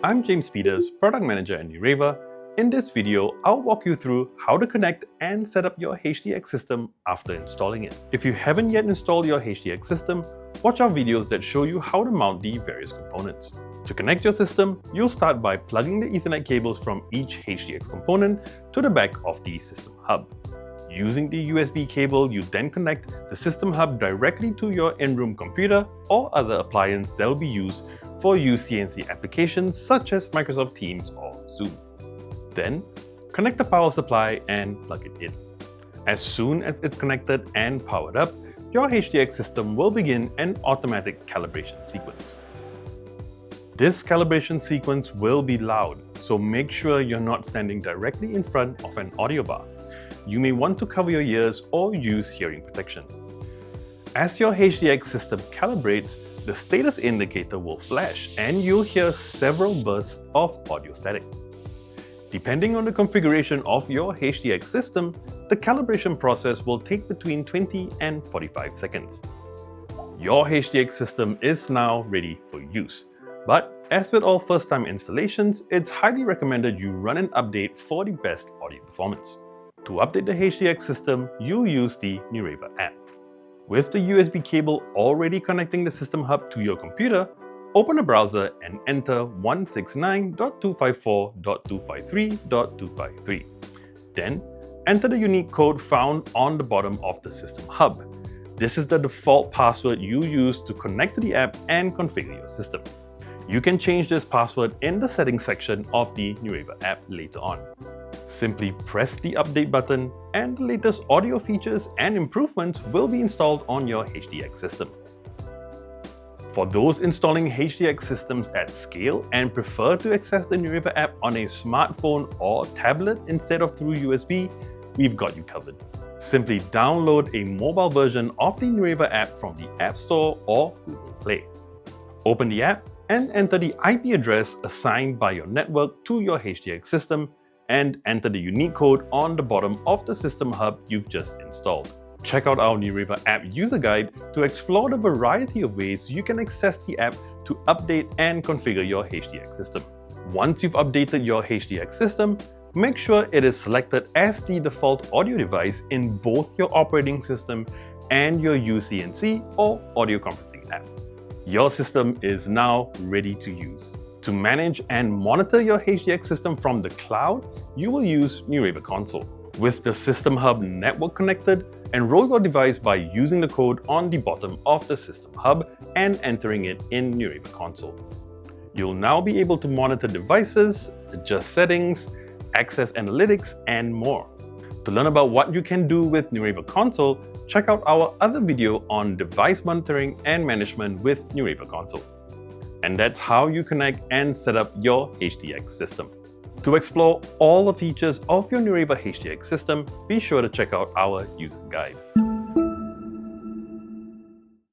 I'm James Peters, Product Manager at Nureva. In this video, I'll walk you through how to connect and set up your HDX system after installing it. If you haven't yet installed your HDX system, watch our videos that show you how to mount the various components. To connect your system, you'll start by plugging the Ethernet cables from each HDX component to the back of the system hub. Using the USB cable, you then connect the system hub directly to your in-room computer or other appliance that will be used for UC&C applications such as Microsoft Teams or Zoom. Then, connect the power supply and plug it in. As soon as it's connected and powered up, your HDX system will begin an automatic calibration sequence. This calibration sequence will be loud, so make sure you're not standing directly in front of an audio bar. You may want to cover your ears or use hearing protection. As your HDX system calibrates, the status indicator will flash and you'll hear several bursts of audio static. Depending on the configuration of your HDX system, the calibration process will take between 20 and 45 seconds. Your HDX system is now ready for use. But as with all first-time installations, it's highly recommended you run an update for the best audio performance. To update the HDX system, you'll use the Nureva app. With the USB cable already connecting the system hub to your computer, open a browser and enter 169.254.253.253. Then, enter the unique code found on the bottom of the system hub. This is the default password you use to connect to the app and configure your system. You can change this password in the settings section of the Nureva app later on. Simply press the update button and the latest audio features and improvements will be installed on your HDX system. For those installing HDX systems at scale and prefer to access the Nureva app on a smartphone or tablet instead of through USB, we've got you covered. Simply download a mobile version of the Nureva app from the App Store or Google Play. Open the app and enter the IP address assigned by your network to your HDX system and enter the unique code on the bottom of the system hub you've just installed. Check out our Nureva app user guide to explore the variety of ways you can access the app to update and configure your HDX system. Once you've updated your HDX system, make sure it is selected as the default audio device in both your operating system and your UC&C or audio conferencing app. Your system is now ready to use. To manage and monitor your HDX system from the cloud, you will use Nureva Console. With the system hub network connected, enroll your device by using the code on the bottom of the system hub and entering it in Nureva Console. You'll now be able to monitor devices, adjust settings, access analytics, and more. To learn about what you can do with Nureva Console, check out our other video on device monitoring and management with Nureva Console. And that's how you connect and set up your HDX system. To explore all the features of your Nureva HDX system, be sure to check out our user guide.